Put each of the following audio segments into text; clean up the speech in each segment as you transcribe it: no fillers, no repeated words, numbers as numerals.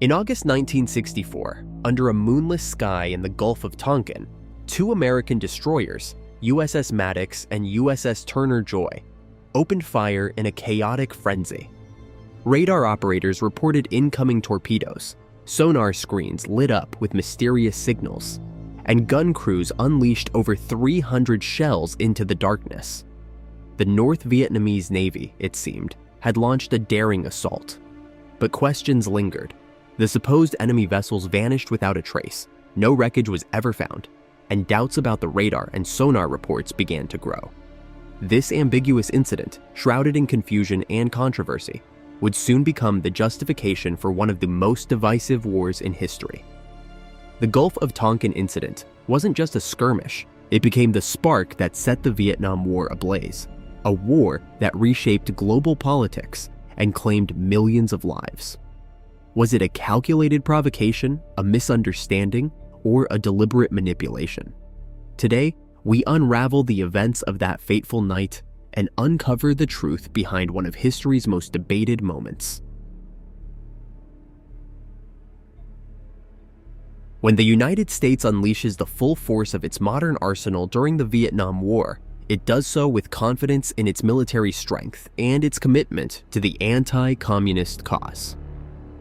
In August 1964, under a moonless sky in the Gulf of Tonkin, two American destroyers, USS Maddox and USS Turner Joy, opened fire in a chaotic frenzy. Radar operators reported incoming torpedoes, sonar screens lit up with mysterious signals, and gun crews unleashed over 300 shells into the darkness. The North Vietnamese Navy, it seemed, had launched a daring assault. But questions lingered. The supposed enemy vessels vanished without a trace, no wreckage was ever found, and doubts about the radar and sonar reports began to grow. This ambiguous incident, shrouded in confusion and controversy, would soon become the justification for one of the most divisive wars in history. The Gulf of Tonkin Incident wasn't just a skirmish, it became the spark that set the Vietnam War ablaze, a war that reshaped global politics and claimed millions of lives. Was it a calculated provocation, a misunderstanding, or a deliberate manipulation? Today, we unravel the events of that fateful night and uncover the truth behind one of history's most debated moments. When the United States unleashes the full force of its modern arsenal during the Vietnam War, it does so with confidence in its military strength and its commitment to the anti-communist cause.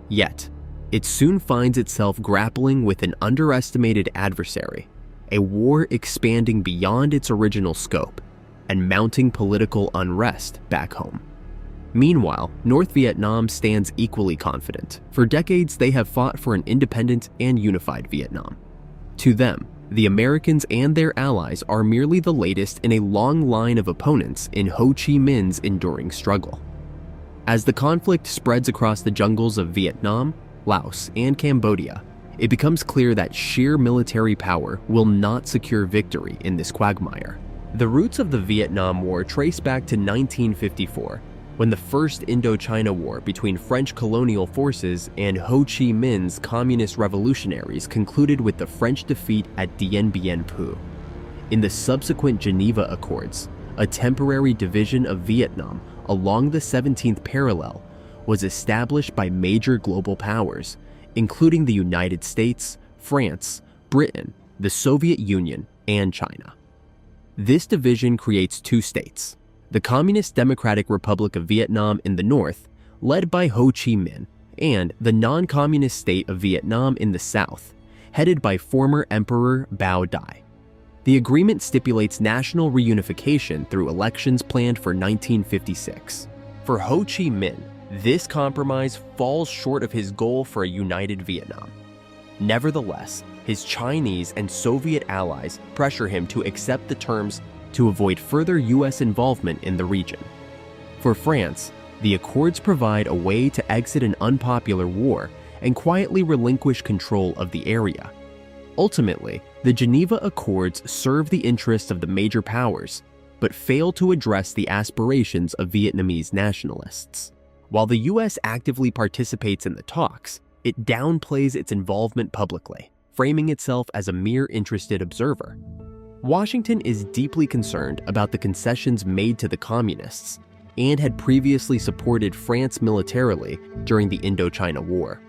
Yet, it soon finds itself grappling with an underestimated adversary, a war expanding beyond its original scope and mounting political unrest back home. Meanwhile, North Vietnam stands equally confident. For decades, they have fought for an independent and unified Vietnam. To them, the Americans and their allies are merely the latest in a long line of opponents in Ho Chi Minh's enduring struggle. As the conflict spreads across the jungles of Vietnam, Laos, and Cambodia, it becomes clear that sheer military power will not secure victory in this quagmire. The roots of the Vietnam War trace back to 1954, when the First Indochina War between French colonial forces and Ho Chi Minh's communist revolutionaries concluded with the French defeat at Dien Bien Phu. In the subsequent Geneva Accords, a temporary division of Vietnam along the 17th parallel was established by major global powers, including the United States, France, Britain, the Soviet Union, and China. This division creates two states: the Communist Democratic Republic of Vietnam in the north, led by Ho Chi Minh, and the non-communist state of Vietnam in the south, headed by former Emperor Bao Dai. The agreement stipulates national reunification through elections planned for 1956. For Ho Chi Minh, this compromise falls short of his goal for a united Vietnam. Nevertheless, his Chinese and Soviet allies pressure him to accept the terms to avoid further US involvement in the region. For France, the Accords provide a way to exit an unpopular war and quietly relinquish control of the area. Ultimately, the Geneva Accords serve the interests of the major powers, but fail to address the aspirations of Vietnamese nationalists. While the US actively participates in the talks, it downplays its involvement publicly, framing itself as a mere interested observer. Washington is deeply concerned about the concessions made to the communists and had previously supported France militarily during the Indochina War.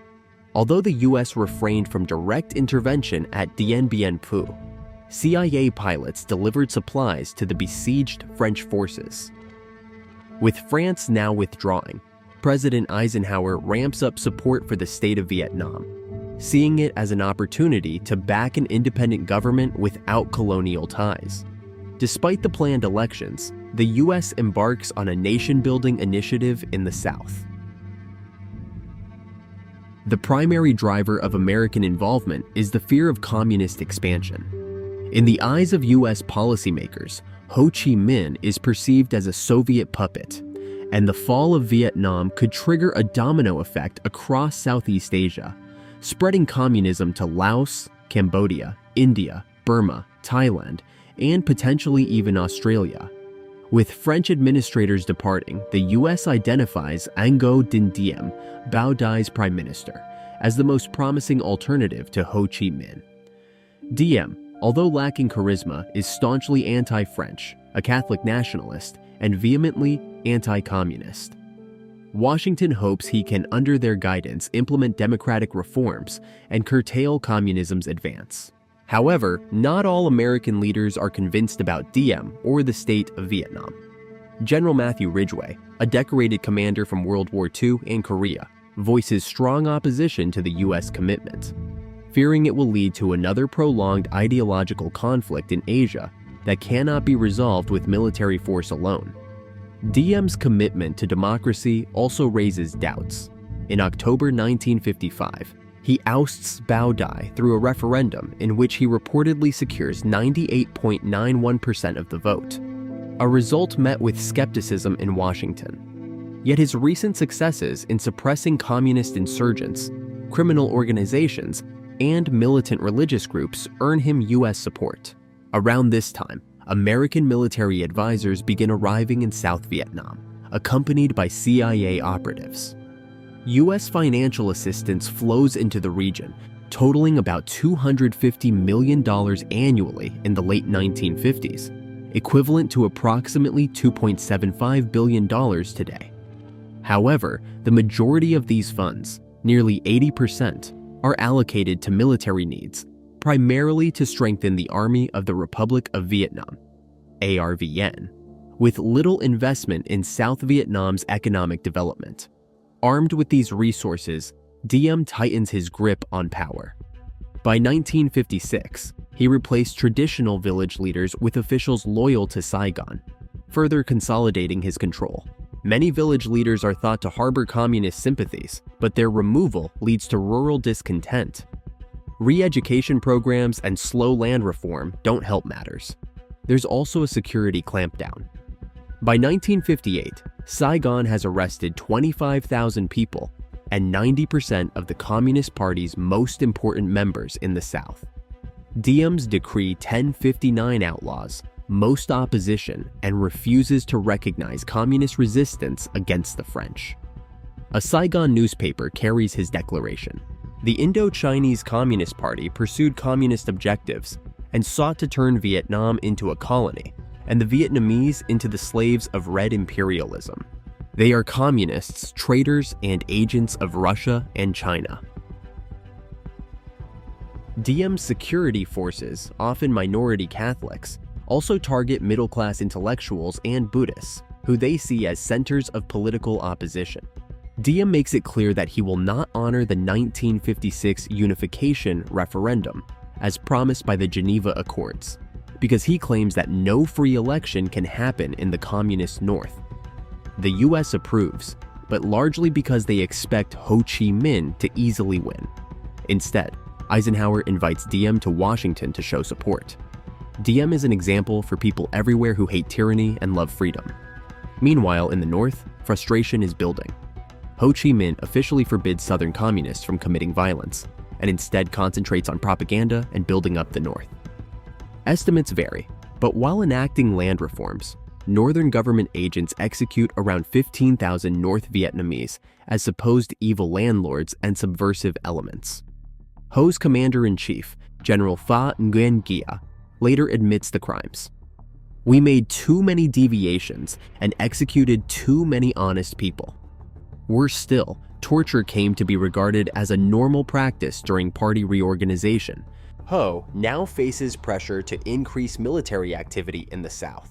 Although the US refrained from direct intervention at Dien Bien Phu, CIA pilots delivered supplies to the besieged French forces. With France now withdrawing, President Eisenhower ramps up support for the state of Vietnam, seeing it as an opportunity to back an independent government without colonial ties. Despite the planned elections, the US embarks on a nation-building initiative in the South. The primary driver of American involvement is the fear of communist expansion. In the eyes of US policymakers, Ho Chi Minh is perceived as a Soviet puppet, and the fall of Vietnam could trigger a domino effect across Southeast Asia, spreading communism to Laos, Cambodia, India, Burma, Thailand, and potentially even Australia. With French administrators departing, the US identifies Ngo Dinh Diem, Bao Dai's prime minister, as the most promising alternative to Ho Chi Minh. Diem, although lacking charisma, is staunchly anti-French, a Catholic nationalist, and vehemently anti-communist. Washington hopes he can, under their guidance, implement democratic reforms and curtail communism's advance. However, not all American leaders are convinced about Diem or the state of Vietnam. General Matthew Ridgway, a decorated commander from World War II and Korea, voices strong opposition to the U.S. commitment, fearing it will lead to another prolonged ideological conflict in Asia that cannot be resolved with military force alone. Diem's commitment to democracy also raises doubts. In October 1955, he ousts Bao Dai through a referendum in which he reportedly secures 98.91% of the vote, a result met with skepticism in Washington. Yet his recent successes in suppressing communist insurgents, criminal organizations, and militant religious groups earn him U.S. support. Around this time, American military advisors begin arriving in South Vietnam, accompanied by CIA operatives. U.S. financial assistance flows into the region, totaling about $250 million annually in the late 1950s, equivalent to approximately $2.75 billion today. However, the majority of these funds, nearly 80%, are allocated to military needs, primarily to strengthen the Army of the Republic of Vietnam, ARVN, with little investment in South Vietnam's economic development. Armed with these resources, Diem tightens his grip on power. By 1956, he replaced traditional village leaders with officials loyal to Saigon, further consolidating his control. Many village leaders are thought to harbor communist sympathies, but their removal leads to rural discontent. Re-education programs and slow land reform don't help matters. There's also a security clampdown. By 1958, Saigon has arrested 25,000 people and 90% of the Communist Party's most important members in the South. Diem's Decree 1059 outlaws most opposition and refuses to recognize communist resistance against the French. A Saigon newspaper carries his declaration. The Indo-Chinese Communist Party pursued communist objectives and sought to turn Vietnam into a colony, and the Vietnamese into the slaves of red imperialism. They are communists, traitors, and agents of Russia and China. Diem's security forces, often minority Catholics, also target middle-class intellectuals and Buddhists, who they see as centers of political opposition. Diem makes it clear that he will not honor the 1956 unification referendum, as promised by the Geneva Accords, because he claims that no free election can happen in the communist North. The US approves, but largely because they expect Ho Chi Minh to easily win. Instead, Eisenhower invites Diem to Washington to show support. Diem is an example for people everywhere who hate tyranny and love freedom. Meanwhile, in the North, frustration is building. Ho Chi Minh officially forbids Southern communists from committing violence, and instead concentrates on propaganda and building up the North. Estimates vary, but while enacting land reforms, Northern government agents execute around 15,000 North Vietnamese as supposed evil landlords and subversive elements. Ho's commander-in-chief, General Pha Nguyen Gia, later admits the crimes. We made too many deviations and executed too many honest people. Worse still, torture came to be regarded as a normal practice during party reorganization. Ho now faces pressure to increase military activity in the South.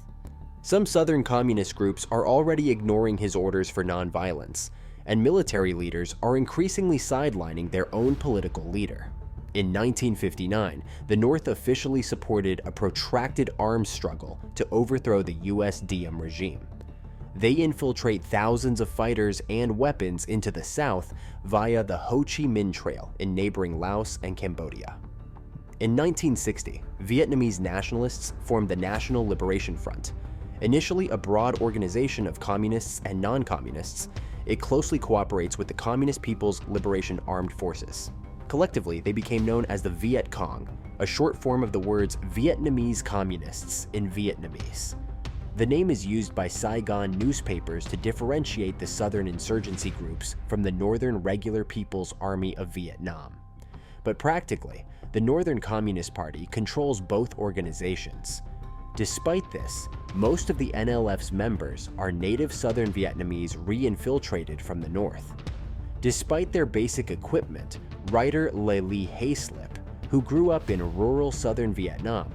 Some Southern communist groups are already ignoring his orders for nonviolence, and military leaders are increasingly sidelining their own political leader. In 1959, the North officially supported a protracted arms struggle to overthrow the US Diem regime. They infiltrate thousands of fighters and weapons into the South via the Ho Chi Minh Trail in neighboring Laos and Cambodia. In 1960, Vietnamese nationalists formed the National Liberation Front. Initially a broad organization of communists and non-communists, it closely cooperates with the Communist People's Liberation Armed Forces. Collectively, they became known as the Viet Cong, a short form of the words Vietnamese communists in Vietnamese. The name is used by Saigon newspapers to differentiate the Southern insurgency groups from the Northern Regular People's Army of Vietnam. But practically, the Northern Communist Party controls both organizations. Despite this, most of the NLF's members are native southern Vietnamese re-infiltrated from the north. Despite their basic equipment, writer Le Ly Hayslip, who grew up in rural southern Vietnam,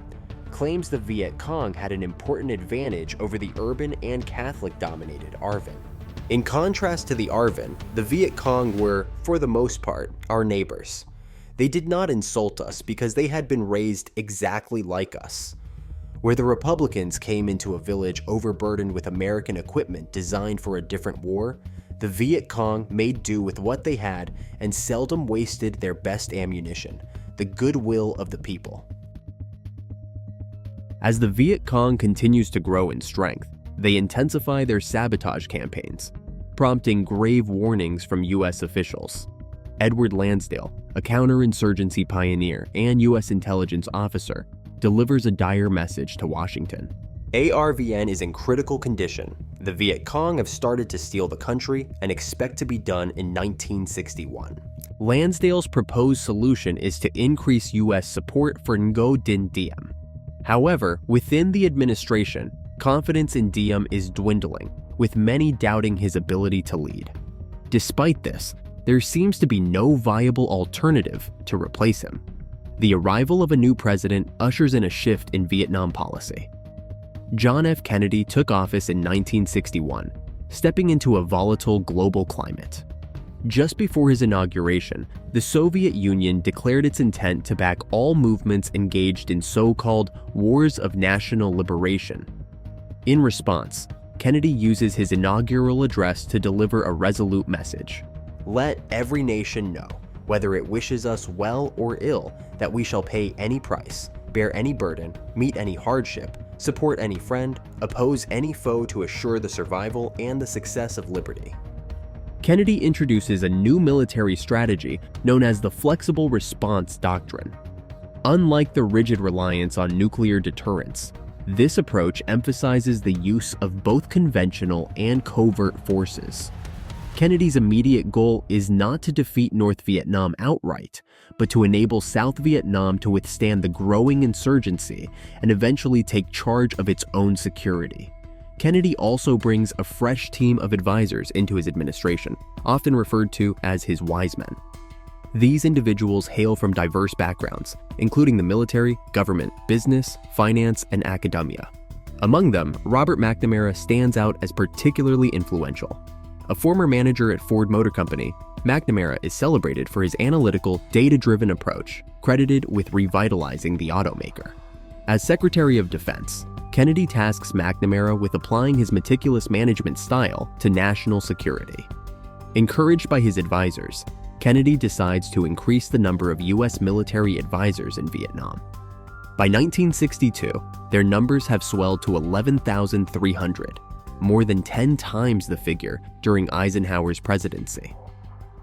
claims the Viet Cong had an important advantage over the urban and Catholic-dominated ARVN. In contrast to the ARVN, the Viet Cong were, for the most part, our neighbors. They did not insult us because they had been raised exactly like us. Where the Republicans came into a village overburdened with American equipment designed for a different war, the Viet Cong made do with what they had and seldom wasted their best ammunition, the goodwill of the people. As the Viet Cong continues to grow in strength, they intensify their sabotage campaigns, prompting grave warnings from U.S. officials. Edward Lansdale, a counterinsurgency pioneer and U.S. intelligence officer, delivers a dire message to Washington. ARVN is in critical condition. The Viet Cong have started to steal the country and expect to be done in 1961. Lansdale's proposed solution is to increase U.S. support for Ngo Dinh Diem. However, within the administration, confidence in Diem is dwindling, with many doubting his ability to lead. Despite this, there seems to be no viable alternative to replace him. The arrival of a new president ushers in a shift in Vietnam policy. John F. Kennedy took office in 1961, stepping into a volatile global climate. Just before his inauguration, the Soviet Union declared its intent to back all movements engaged in so-called wars of national liberation. In response, Kennedy uses his inaugural address to deliver a resolute message. Let every nation know, whether it wishes us well or ill, that we shall pay any price, bear any burden, meet any hardship, support any friend, oppose any foe to assure the survival and the success of liberty. Kennedy introduces a new military strategy known as the Flexible Response Doctrine. Unlike the rigid reliance on nuclear deterrence, this approach emphasizes the use of both conventional and covert forces. Kennedy's immediate goal is not to defeat North Vietnam outright, but to enable South Vietnam to withstand the growing insurgency and eventually take charge of its own security. Kennedy also brings a fresh team of advisors into his administration, often referred to as his wise men. These individuals hail from diverse backgrounds, including the military, government, business, finance, and academia. Among them, Robert McNamara stands out as particularly influential. A former manager at Ford Motor Company, McNamara is celebrated for his analytical, data-driven approach, credited with revitalizing the automaker. As Secretary of Defense, Kennedy tasks McNamara with applying his meticulous management style to national security. Encouraged by his advisors, Kennedy decides to increase the number of U.S. military advisors in Vietnam. By 1962, their numbers have swelled to 11,300, more than 10 times the figure during Eisenhower's presidency.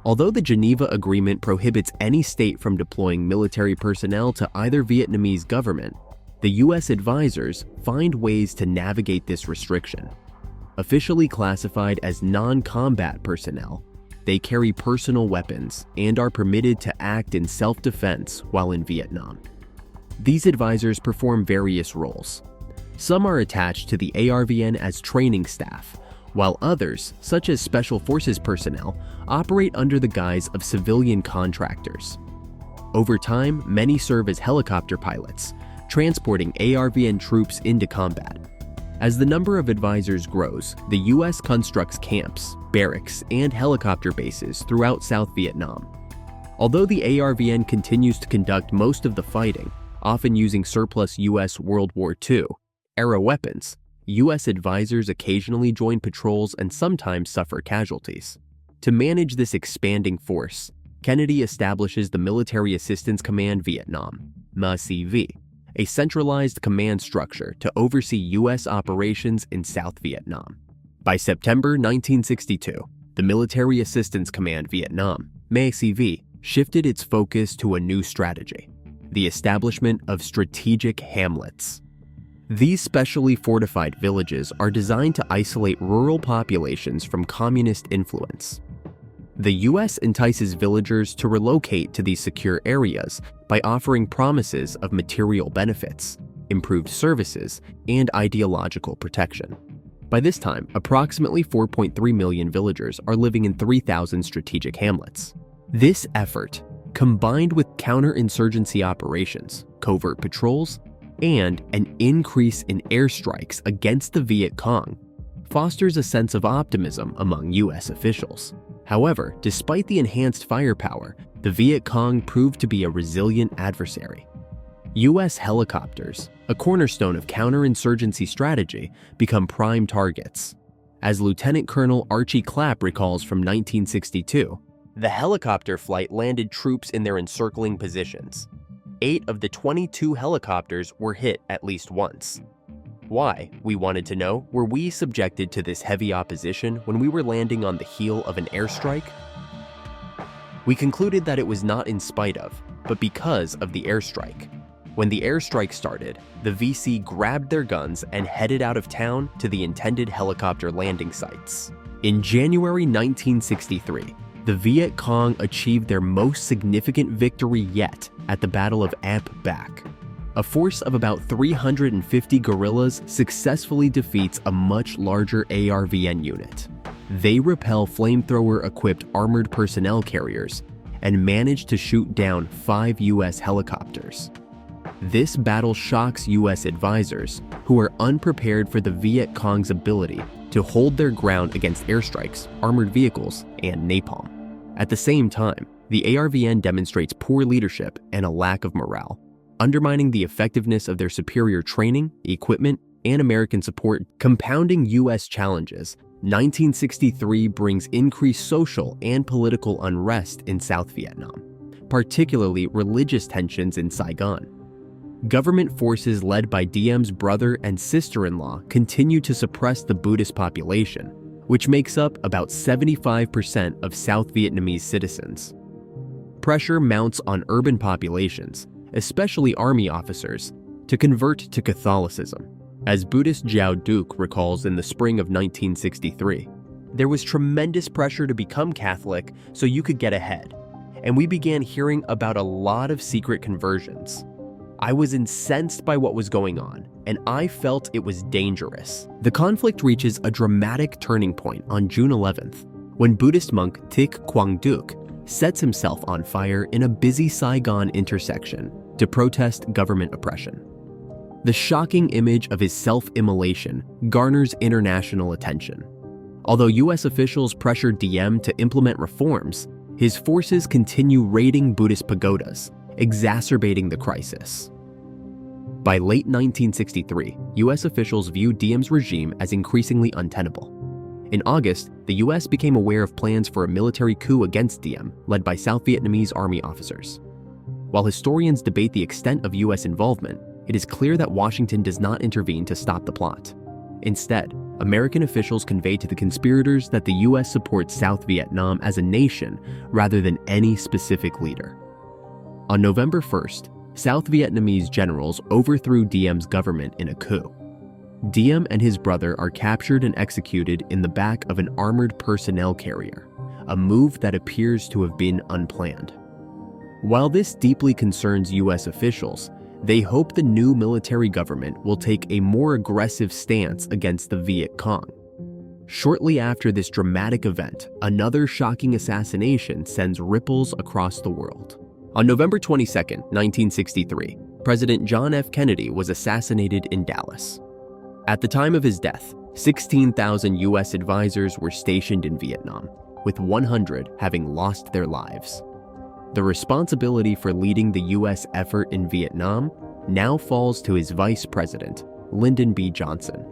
Although the Geneva Agreement prohibits any state from deploying military personnel to either Vietnamese government, the U.S. advisors find ways to navigate this restriction. Officially classified as non-combat personnel, they carry personal weapons and are permitted to act in self-defense while in Vietnam. These advisors perform various roles. Some are attached to the ARVN as training staff, while others, such as Special Forces personnel, operate under the guise of civilian contractors. Over time, many serve as helicopter pilots, transporting ARVN troops into combat. As the number of advisors grows, the U.S. constructs camps, barracks, and helicopter bases throughout South Vietnam. Although the ARVN continues to conduct most of the fighting, often using surplus U.S. World War II-era weapons, U.S. advisors occasionally join patrols and sometimes suffer casualties. To manage this expanding force, Kennedy establishes the Military Assistance Command Vietnam, MACV, a centralized command structure to oversee U.S. operations in South Vietnam. By September 1962, the Military Assistance Command Vietnam, MACV, shifted its focus to a new strategy: the establishment of strategic hamlets. These specially fortified villages are designed to isolate rural populations from communist influence. The U.S. entices villagers to relocate to these secure areas by offering promises of material benefits. improved services, and ideological protection. By this time, approximately 4.3 million villagers are living in 3,000 strategic hamlets. This effort, combined with counterinsurgency operations, covert patrols, and an increase in airstrikes against the Viet Cong, fosters a sense of optimism among U.S. officials. However, despite the enhanced firepower, the Viet Cong proved to be a resilient adversary. U.S. helicopters, a cornerstone of counterinsurgency strategy, become prime targets. As Lieutenant Colonel Archie Clapp recalls from 1962, the helicopter flight landed troops in their encircling positions. 8 of the 22 helicopters were hit at least once. Why, we wanted to know, were we subjected to this heavy opposition when we were landing on the heel of an airstrike? We concluded that it was not in spite of, but because of the airstrike. When the airstrike started, the VC grabbed their guns and headed out of town to the intended helicopter landing sites. In January 1963, the Viet Cong achieved their most significant victory yet at the Battle of Amp Bac. A force of about 350 guerrillas successfully defeats a much larger ARVN unit. They repel flamethrower-equipped armored personnel carriers and manage to shoot down 5 U.S. helicopters. This battle shocks U.S. advisors, who are unprepared for the Viet Cong's ability to hold their ground against airstrikes, armored vehicles, and napalm. At the same time, the ARVN demonstrates poor leadership and a lack of morale, undermining the effectiveness of their superior training, equipment, and American support. Compounding U.S. challenges, 1963 brings increased social and political unrest in South Vietnam, particularly religious tensions in Saigon. Government forces led by Diem's brother and sister-in-law continue to suppress the Buddhist population, which makes up about 75% of South Vietnamese citizens. Pressure mounts on urban populations, especially army officers, to convert to Catholicism. As Buddhist Zhao Duc recalls in the spring of 1963, there was tremendous pressure to become Catholic so you could get ahead, and we began hearing about a lot of secret conversions. I was incensed by what was going on, and I felt it was dangerous. The conflict reaches a dramatic turning point on June 11th, when Buddhist monk Thich Quang Duc sets himself on fire in a busy Saigon intersection to protest government oppression. The shocking image of his self-immolation garners international attention. Although U.S. officials pressured Diem to implement reforms, his forces continue raiding Buddhist pagodas, exacerbating the crisis. By late 1963, U.S. officials viewed Diem's regime as increasingly untenable. In August, the U.S. became aware of plans for a military coup against Diem, led by South Vietnamese army officers. While historians debate the extent of U.S. involvement, it is clear that Washington does not intervene to stop the plot. Instead, American officials convey to the conspirators that the U.S. supports South Vietnam as a nation rather than any specific leader. On November 1st, South Vietnamese generals overthrew Diem's government in a coup. Diem and his brother are captured and executed in the back of an armored personnel carrier, a move that appears to have been unplanned. While this deeply concerns U.S. officials, they hope the new military government will take a more aggressive stance against the Viet Cong. Shortly after this dramatic event, another shocking assassination sends ripples across the world. On November 22, 1963, President John F. Kennedy was assassinated in Dallas. At the time of his death, 16,000 U.S. advisors were stationed in Vietnam, with 100 having lost their lives. The responsibility for leading the U.S. effort in Vietnam now falls to his vice president, Lyndon B. Johnson.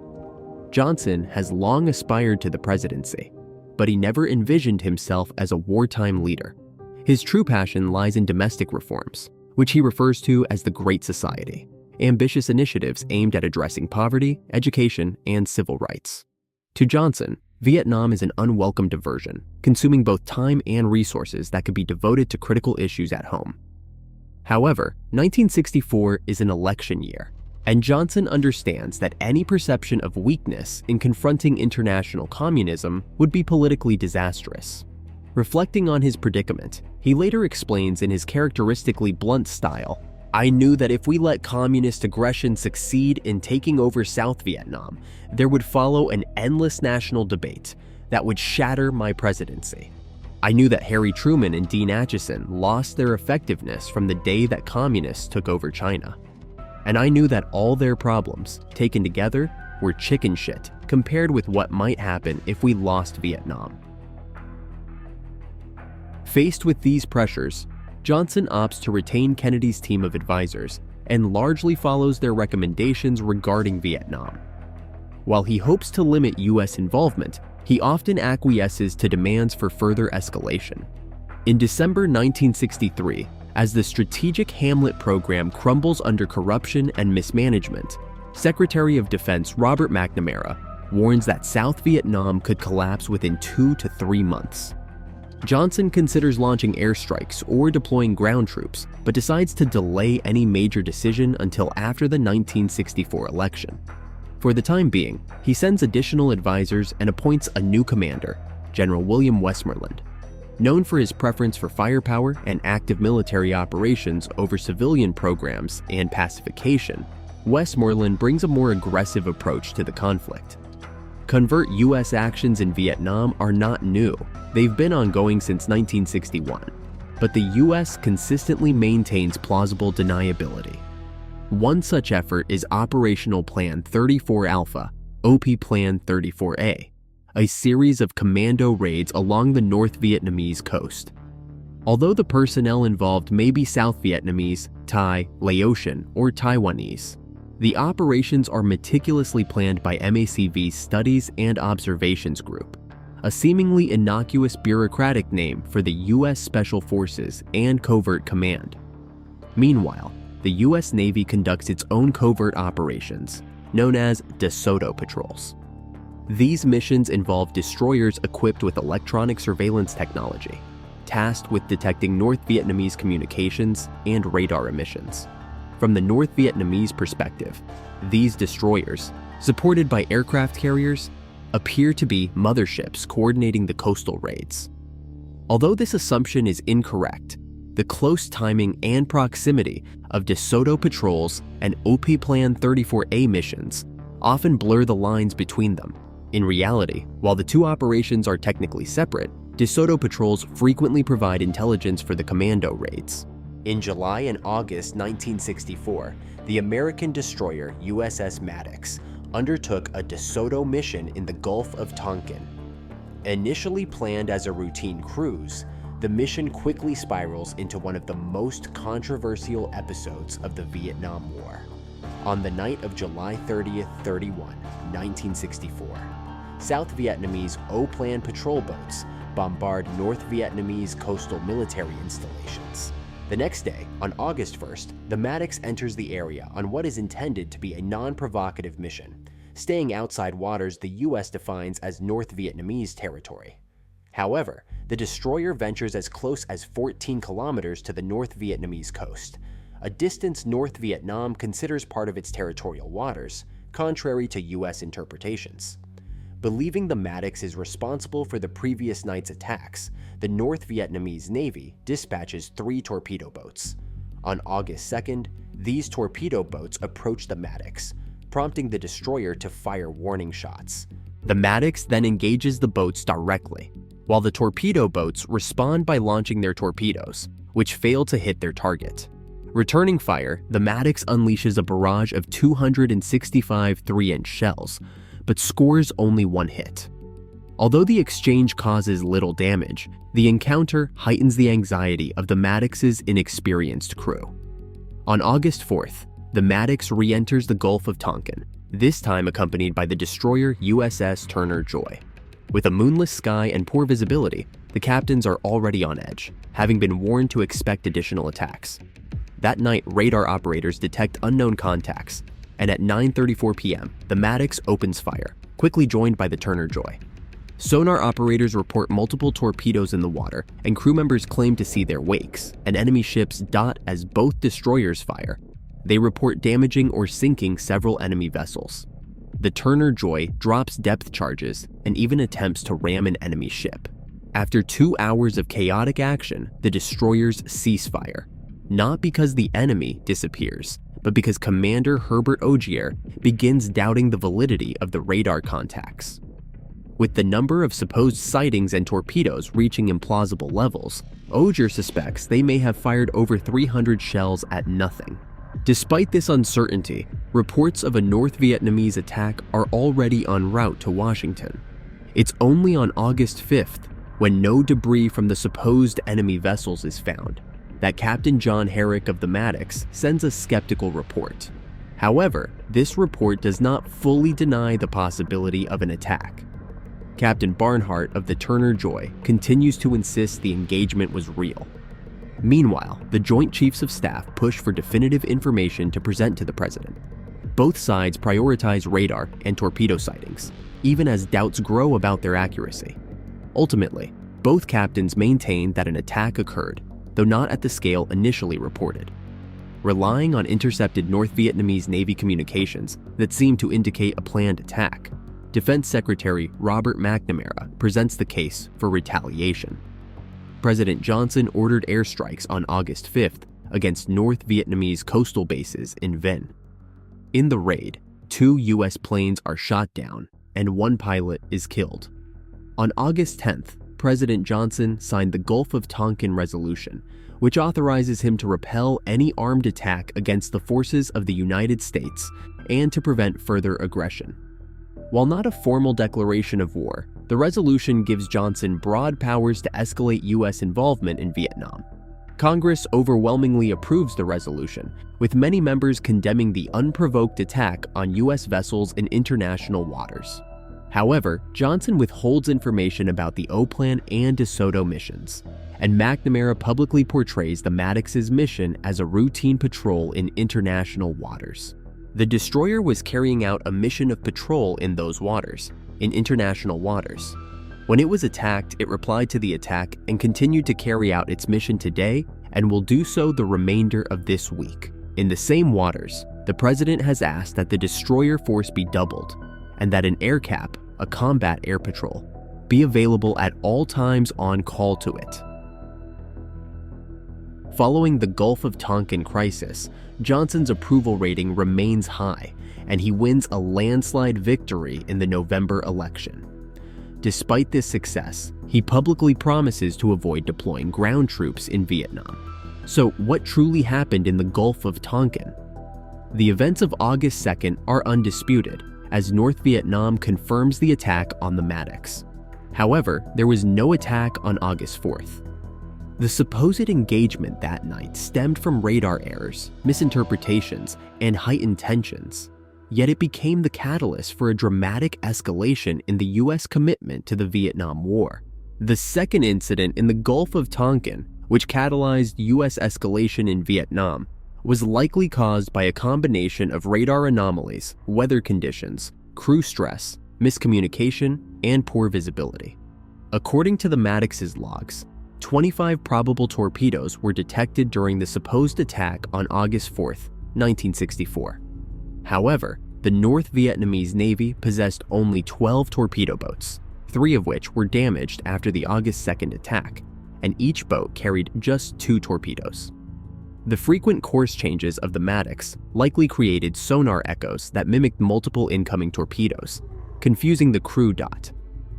Johnson has long aspired to the presidency, but he never envisioned himself as a wartime leader. His true passion lies in domestic reforms, which he refers to as the Great Society, ambitious initiatives aimed at addressing poverty, education, and civil rights. To Johnson, Vietnam is an unwelcome diversion, consuming both time and resources that could be devoted to critical issues at home. However, 1964 is an election year, and Johnson understands that any perception of weakness in confronting international communism would be politically disastrous. Reflecting on his predicament, he later explains in his characteristically blunt style, I knew that if we let communist aggression succeed in taking over South Vietnam, there would follow an endless national debate that would shatter my presidency. I knew that Harry Truman and Dean Acheson lost their effectiveness from the day that communists took over China. And I knew that all their problems, taken together, were chicken shit compared with what might happen if we lost Vietnam. Faced with these pressures, Johnson opts to retain Kennedy's team of advisors and largely follows their recommendations regarding Vietnam. While he hopes to limit U.S. involvement, he often acquiesces to demands for further escalation. In December 1963, as the Strategic Hamlet program crumbles under corruption and mismanagement, Secretary of Defense Robert McNamara warns that South Vietnam could collapse within 2 to 3 months. Johnson considers launching airstrikes or deploying ground troops, but decides to delay any major decision until after the 1964 election. For the time being, he sends additional advisors and appoints a new commander, General William Westmoreland. Known for his preference for firepower and active military operations over civilian programs and pacification, Westmoreland brings a more aggressive approach to the conflict. Covert U.S. actions in Vietnam are not new. They've been ongoing since 1961, but the U.S. consistently maintains plausible deniability. One such effort is Operational Plan 34 Alpha, OP Plan 34A, a series of commando raids along the North Vietnamese coast. Although the personnel involved may be South Vietnamese, Thai, Laotian, or Taiwanese, the operations are meticulously planned by MACV's Studies and Observations Group, a seemingly innocuous bureaucratic name for the U.S. Special Forces and Covert Command. Meanwhile, the U.S. Navy conducts its own covert operations, known as DeSoto patrols. These missions involve destroyers equipped with electronic surveillance technology, tasked with detecting North Vietnamese communications and radar emissions. From the North Vietnamese perspective, these destroyers, supported by aircraft carriers, appear to be motherships coordinating the coastal raids. Although this assumption is incorrect, the close timing and proximity of DeSoto patrols and OP Plan 34A missions often blur the lines between them. In reality, while the two operations are technically separate, DeSoto patrols frequently provide intelligence for the commando raids. In July and August 1964, the American destroyer USS Maddox undertook a DeSoto mission in the Gulf of Tonkin. Initially planned as a routine cruise, the mission quickly spirals into one of the most controversial episodes of the Vietnam War. On the night of July 30th, 1964, South Vietnamese O-Plan patrol boats bombard North Vietnamese coastal military installations. The next day, on August 1st, the Maddox enters the area on what is intended to be a non-provocative mission, staying outside waters the U.S. defines as North Vietnamese territory. However, the destroyer ventures as close as 14 kilometers to the North Vietnamese coast, a distance North Vietnam considers part of its territorial waters, contrary to U.S. interpretations. Believing the Maddox is responsible for the previous night's attacks, the North Vietnamese Navy dispatches 3 torpedo boats. On August 2nd, these torpedo boats approach the Maddox, prompting the destroyer to fire warning shots. The Maddox then engages the boats directly, while the torpedo boats respond by launching their torpedoes, which fail to hit their target. Returning fire, the Maddox unleashes a barrage of 265 3-inch shells, but scores only 1 hit. Although the exchange causes little damage, the encounter heightens the anxiety of the Maddox's inexperienced crew. On August 4th, the Maddox re-enters the Gulf of Tonkin, this time accompanied by the destroyer USS Turner Joy. With a moonless sky and poor visibility, the captains are already on edge, having been warned to expect additional attacks. That night, radar operators detect unknown contacts, and at 9:34 p.m., the Maddox opens fire, quickly joined by the Turner Joy. Sonar operators report multiple torpedoes in the water, and crew members claim to see their wakes, and enemy ships dot as both destroyers fire. They report damaging or sinking several enemy vessels. The Turner Joy drops depth charges and even attempts to ram an enemy ship. After 2 hours of chaotic action, the destroyers cease fire. not because the enemy disappears, but because Commander Herbert Ogier begins doubting the validity of the radar contacts. With the number of supposed sightings and torpedoes reaching implausible levels, Ogier suspects they may have fired over 300 shells at nothing. Despite this uncertainty, reports of a North Vietnamese attack are already en route to Washington. It's only on August 5th, when no debris from the supposed enemy vessels is found, that Captain John Herrick of the Maddox sends a skeptical report. However, this report does not fully deny the possibility of an attack. Captain Barnhart of the Turner Joy continues to insist the engagement was real. Meanwhile, the Joint Chiefs of Staff push for definitive information to present to the President. Both sides prioritize radar and torpedo sightings, even as doubts grow about their accuracy. Ultimately, both captains maintain that an attack occurred, though not at the scale initially reported. Relying on intercepted North Vietnamese Navy communications that seem to indicate a planned attack, Defense Secretary Robert McNamara presents the case for retaliation. President Johnson ordered airstrikes on August 5th against North Vietnamese coastal bases in Vinh. In the raid, 2 U.S. planes are shot down and 1 pilot is killed. On August 10th, President Johnson signed the Gulf of Tonkin Resolution, which authorizes him to repel any armed attack against the forces of the United States and to prevent further aggression. While not a formal declaration of war, the resolution gives Johnson broad powers to escalate U.S. involvement in Vietnam. Congress overwhelmingly approves the resolution, with many members condemning the unprovoked attack on U.S. vessels in international waters. However, Johnson withholds information about the O-Plan and DeSoto missions, and McNamara publicly portrays the Maddox's mission as a routine patrol in international waters. The destroyer was carrying out a mission of patrol in those waters, in international waters. When it was attacked, it replied to the attack and continued to carry out its mission today and will do so the remainder of this week. In the same waters, the President has asked that the destroyer force be doubled and that an air cap, a combat air patrol, be available at all times on call to it. Following the Gulf of Tonkin crisis, Johnson's approval rating remains high, and he wins a landslide victory in the November election. Despite this success, he publicly promises to avoid deploying ground troops in Vietnam. So what truly happened in the Gulf of Tonkin? The events of August 2nd are undisputed, as North Vietnam confirms the attack on the Maddox. However, there was no attack on August 4th. The supposed engagement that night stemmed from radar errors, misinterpretations, and heightened tensions. Yet it became the catalyst for a dramatic escalation in the U.S. commitment to the Vietnam War. The second incident in the Gulf of Tonkin, which catalyzed U.S. escalation in Vietnam, was likely caused by a combination of radar anomalies, weather conditions, crew stress, miscommunication, and poor visibility. According to the Maddox's logs, 25 probable torpedoes were detected during the supposed attack on August 4, 1964. However, the North Vietnamese Navy possessed only 12 torpedo boats, 3 of which were damaged after the August 2nd attack, and each boat carried just 2 torpedoes. The frequent course changes of the Maddox likely created sonar echoes that mimicked multiple incoming torpedoes, confusing the crew.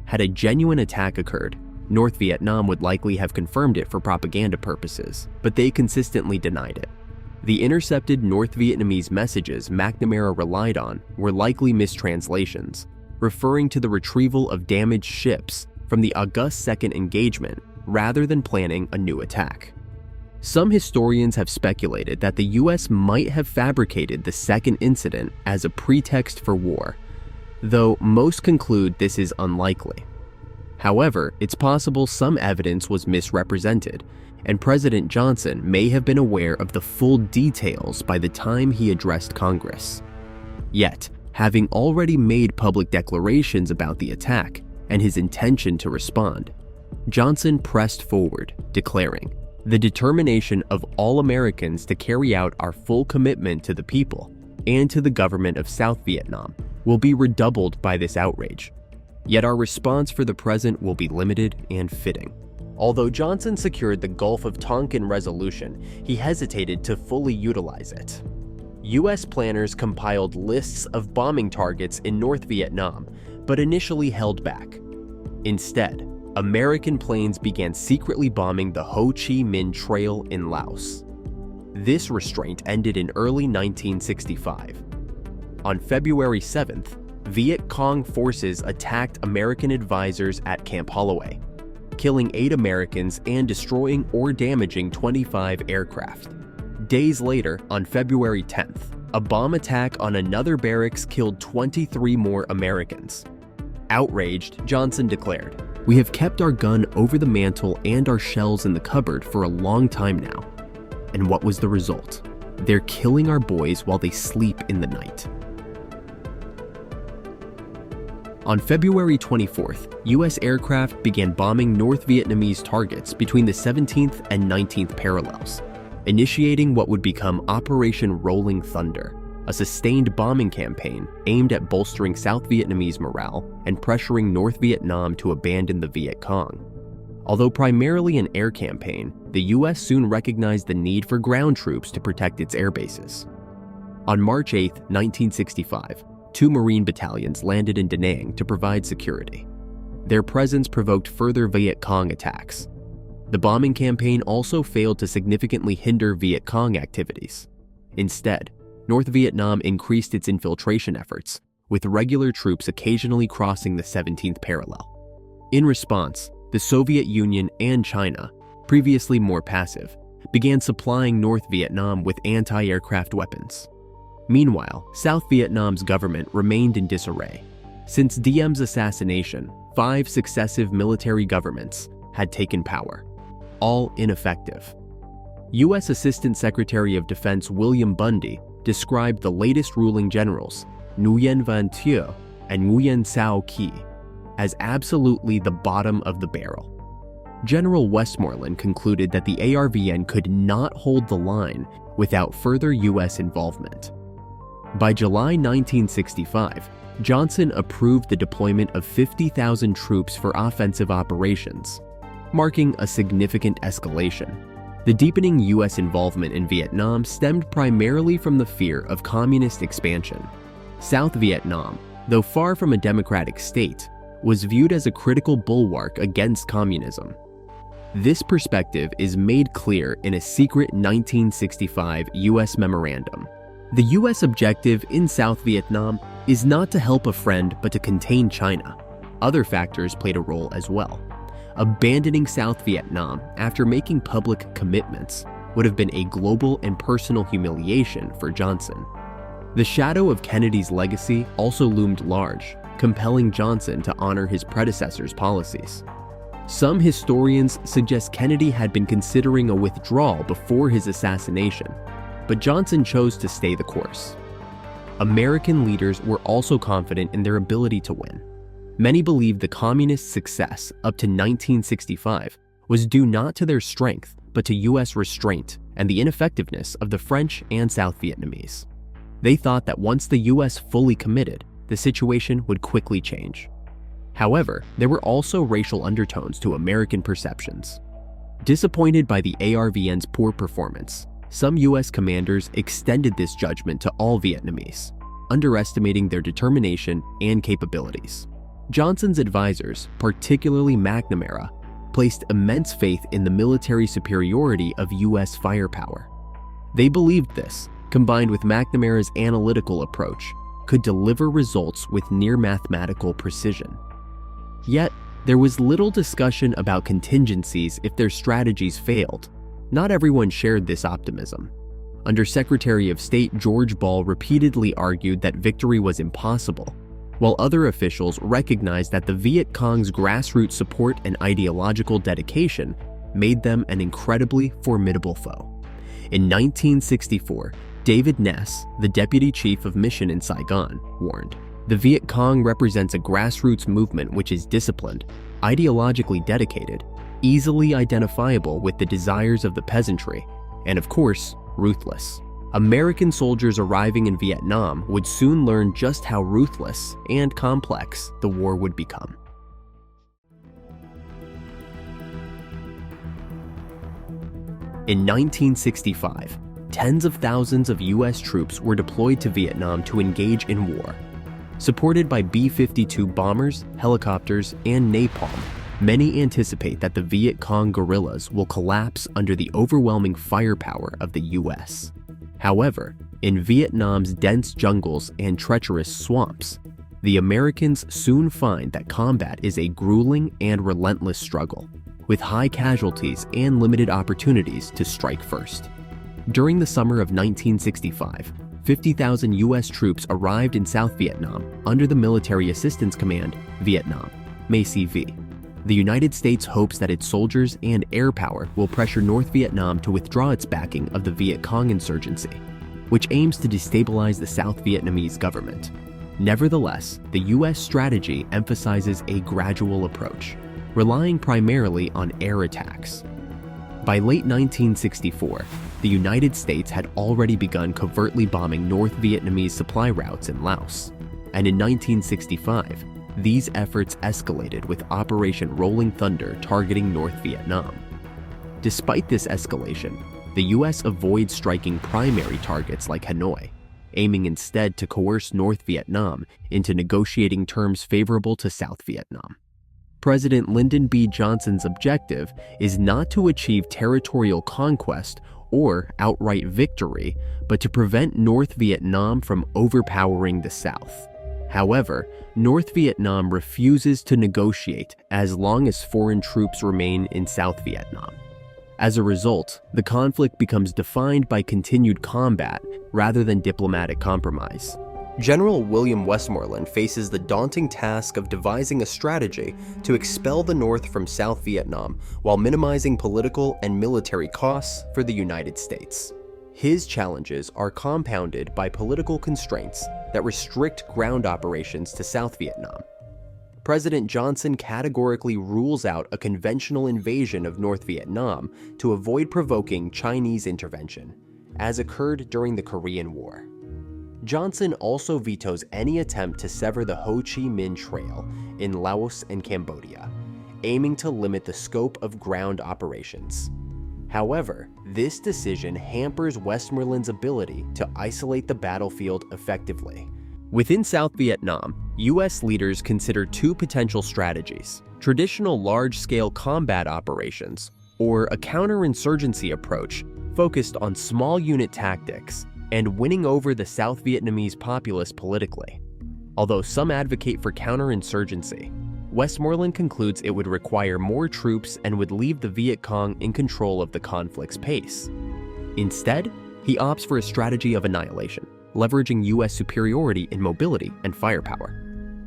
Had a genuine attack occurred, North Vietnam would likely have confirmed it for propaganda purposes, but they consistently denied it. The intercepted North Vietnamese messages McNamara relied on were likely mistranslations, referring to the retrieval of damaged ships from the August 2nd engagement rather than planning a new attack. Some historians have speculated that the US might have fabricated the second incident as a pretext for war, though most conclude this is unlikely. However, it's possible some evidence was misrepresented, and President Johnson may have been aware of the full details by the time he addressed Congress. Yet, having already made public declarations about the attack and his intention to respond, Johnson pressed forward, declaring, "The determination of all Americans to carry out our full commitment to the people and to the government of South Vietnam will be redoubled by this outrage. Yet our response for the present will be limited and fitting. Although Johnson secured the Gulf of Tonkin resolution, he hesitated to fully utilize it. US planners compiled lists of bombing targets in North Vietnam, but initially held back. Instead, American planes began secretly bombing the Ho Chi Minh Trail in Laos. This restraint ended in early 1965. On February 7th, Viet Cong forces attacked American advisors at Camp Holloway, killing 8 Americans and destroying or damaging 25 aircraft. Days later, on February 10th, a bomb attack on another barracks killed 23 more Americans. Outraged, Johnson declared, "We have kept our gun over the mantle and our shells in the cupboard for a long time now. And what was the result? They're killing our boys while they sleep in the night." On February 24th, US aircraft began bombing North Vietnamese targets between the 17th and 19th parallels, initiating what would become Operation Rolling Thunder, a sustained bombing campaign aimed at bolstering South Vietnamese morale and pressuring North Vietnam to abandon the Viet Cong. Although primarily an air campaign, the US soon recognized the need for ground troops to protect its air bases. On March 8, 1965, 2 Marine battalions landed in Da Nang to provide security. Their presence provoked further Viet Cong attacks. The bombing campaign also failed to significantly hinder Viet Cong activities. Instead, North Vietnam increased its infiltration efforts, with regular troops occasionally crossing the 17th parallel. In response, the Soviet Union and China, previously more passive, began supplying North Vietnam with anti-aircraft weapons. Meanwhile, South Vietnam's government remained in disarray. Since Diem's assassination, 5 successive military governments had taken power, all ineffective. U.S. Assistant Secretary of Defense William Bundy described the latest ruling generals, Nguyen Van Thieu and Nguyen Sao Ky, as absolutely the bottom of the barrel. General Westmoreland concluded that the ARVN could not hold the line without further U.S. involvement. By July 1965, Johnson approved the deployment of 50,000 troops for offensive operations, marking a significant escalation. The deepening U.S. involvement in Vietnam stemmed primarily from the fear of communist expansion. South Vietnam, though far from a democratic state, was viewed as a critical bulwark against communism. This perspective is made clear in a secret 1965 U.S. memorandum. The U.S. objective in South Vietnam is not to help a friend but to contain China. Other factors played a role as well. Abandoning South Vietnam after making public commitments would have been a global and personal humiliation for Johnson. The shadow of Kennedy's legacy also loomed large, compelling Johnson to honor his predecessor's policies. Some historians suggest Kennedy had been considering a withdrawal before his assassination, but Johnson chose to stay the course. American leaders were also confident in their ability to win. Many believed the communist success up to 1965 was due not to their strength, but to U.S. restraint and the ineffectiveness of the French and South Vietnamese. They thought that once the U.S. fully committed, the situation would quickly change. However, there were also racial undertones to American perceptions. Disappointed by the ARVN's poor performance, some U.S. commanders extended this judgment to all Vietnamese, underestimating their determination and capabilities. Johnson's advisors, particularly McNamara, placed immense faith in the military superiority of U.S. firepower. They believed this, combined with McNamara's analytical approach, could deliver results with near mathematical precision. Yet, there was little discussion about contingencies if their strategies failed. Not everyone shared this optimism. Under Secretary of State George Ball repeatedly argued that victory was impossible, while other officials recognized that the Viet Cong's grassroots support and ideological dedication made them an incredibly formidable foe. In 1964, David Ness, the deputy chief of mission in Saigon, warned, "The Viet Cong represents a grassroots movement which is disciplined, ideologically dedicated, easily identifiable with the desires of the peasantry, and of course, ruthless." American soldiers arriving in Vietnam would soon learn just how ruthless and complex the war would become. In 1965, tens of thousands of US troops were deployed to Vietnam to engage in war. Supported by B-52 bombers, helicopters, and napalm, many anticipate that the Viet Cong guerrillas will collapse under the overwhelming firepower of the US. However, in Vietnam's dense jungles and treacherous swamps, the Americans soon find that combat is a grueling and relentless struggle, with high casualties and limited opportunities to strike first. During the summer of 1965, 50,000 US troops arrived in South Vietnam under the Military Assistance Command, Vietnam, MACV. The United States hopes that its soldiers and air power will pressure North Vietnam to withdraw its backing of the Viet Cong insurgency, which aims to destabilize the South Vietnamese government. Nevertheless, the US strategy emphasizes a gradual approach, relying primarily on air attacks. By late 1964, the United States had already begun covertly bombing North Vietnamese supply routes in Laos, and in 1965, these efforts escalated with Operation Rolling Thunder targeting North Vietnam. Despite this escalation, the US avoids striking primary targets like Hanoi, aiming instead to coerce North Vietnam into negotiating terms favorable to South Vietnam. President Lyndon B. Johnson's objective is not to achieve territorial conquest or outright victory, but to prevent North Vietnam from overpowering the South. However, North Vietnam refuses to negotiate as long as foreign troops remain in South Vietnam. As a result, the conflict becomes defined by continued combat rather than diplomatic compromise. General William Westmoreland faces the daunting task of devising a strategy to expel the North from South Vietnam while minimizing political and military costs for the United States. His challenges are compounded by political constraints that restrict ground operations to South Vietnam. President Johnson categorically rules out a conventional invasion of North Vietnam to avoid provoking Chinese intervention, as occurred during the Korean War. Johnson also vetoes any attempt to sever the Ho Chi Minh Trail in Laos and Cambodia, aiming to limit the scope of ground operations. However, this decision hampers Westmoreland's ability to isolate the battlefield effectively. Within South Vietnam, US leaders consider two potential strategies: traditional large-scale combat operations, or a counterinsurgency approach focused on small unit tactics and winning over the South Vietnamese populace politically. Although some advocate for counterinsurgency, Westmoreland concludes it would require more troops and would leave the Viet Cong in control of the conflict's pace. Instead, he opts for a strategy of annihilation, leveraging US superiority in mobility and firepower.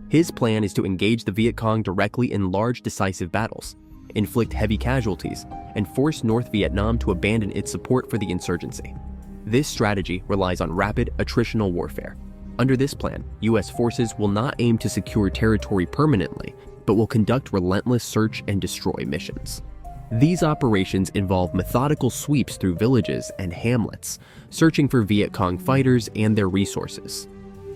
His plan is to engage the Viet Cong directly in large decisive battles, inflict heavy casualties, and force North Vietnam to abandon its support for the insurgency. This strategy relies on rapid attritional warfare. Under this plan, US forces will not aim to secure territory permanently, but will conduct relentless search and destroy missions. These operations involve methodical sweeps through villages and hamlets, searching for Viet Cong fighters and their resources.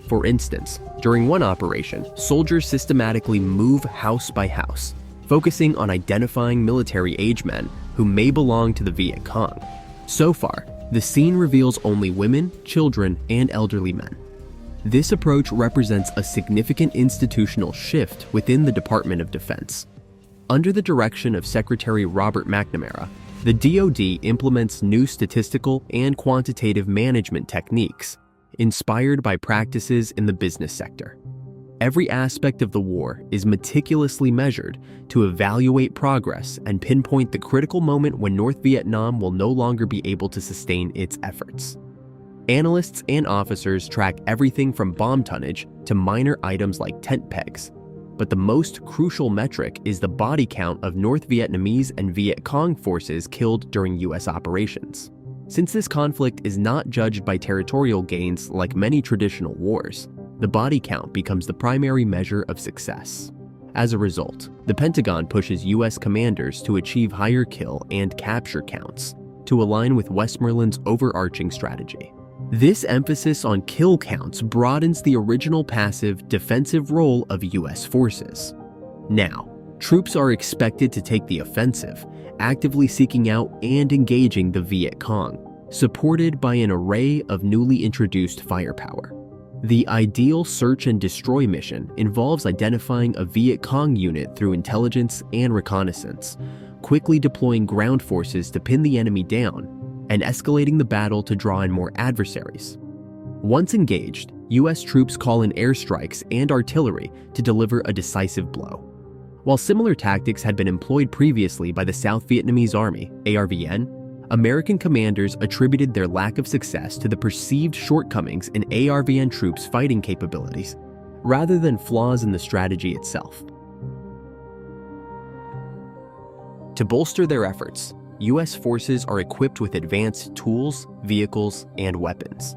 For instance, during one operation, soldiers systematically move house by house, focusing on identifying military-age men who may belong to the Viet Cong. So far, the scene reveals only women, children, and elderly men. This approach represents a significant institutional shift within the Department of Defense. Under the direction of Secretary Robert McNamara, the DoD implements new statistical and quantitative management techniques inspired by practices in the business sector. Every aspect of the war is meticulously measured to evaluate progress and pinpoint the critical moment when North Vietnam will no longer be able to sustain its efforts. Analysts and officers track everything from bomb tonnage to minor items like tent pegs, but the most crucial metric is the body count of North Vietnamese and Viet Cong forces killed during US operations. Since this conflict is not judged by territorial gains like many traditional wars, the body count becomes the primary measure of success. As a result, the Pentagon pushes US commanders to achieve higher kill and capture counts to align with Westmoreland's overarching strategy. This emphasis on kill counts broadens the original passive defensive role of US forces. Now, troops are expected to take the offensive, actively seeking out and engaging the Viet Cong, supported by an array of newly introduced firepower. The ideal search and destroy mission involves identifying a Viet Cong unit through intelligence and reconnaissance, quickly deploying ground forces to pin the enemy down, and escalating the battle to draw in more adversaries. Once engaged, US troops call in airstrikes and artillery to deliver a decisive blow. While similar tactics had been employed previously by the South Vietnamese Army, ARVN, American commanders attributed their lack of success to the perceived shortcomings in ARVN troops' fighting capabilities, rather than flaws in the strategy itself. To bolster their efforts, US forces are equipped with advanced tools, vehicles, and weapons.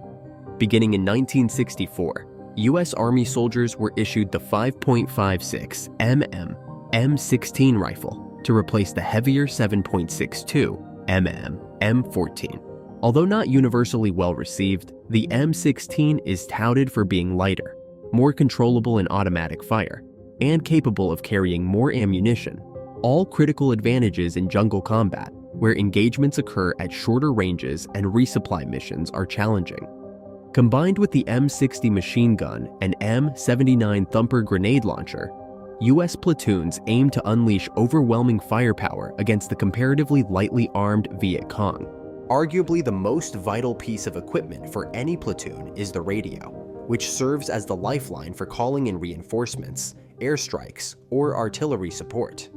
Beginning in 1964, US Army soldiers were issued the 5.56 mm M16 rifle to replace the heavier 7.62 mm M14. Although not universally well received, the M16 is touted for being lighter, more controllable in automatic fire, and capable of carrying more ammunition, all critical advantages in jungle combat, where engagements occur at shorter ranges and resupply missions are challenging. Combined with the M60 machine gun and M79 Thumper grenade launcher, US platoons aim to unleash overwhelming firepower against the comparatively lightly armed Viet Cong. Arguably the most vital piece of equipment for any platoon is the radio, which serves as the lifeline for calling in reinforcements, airstrikes, or artillery support.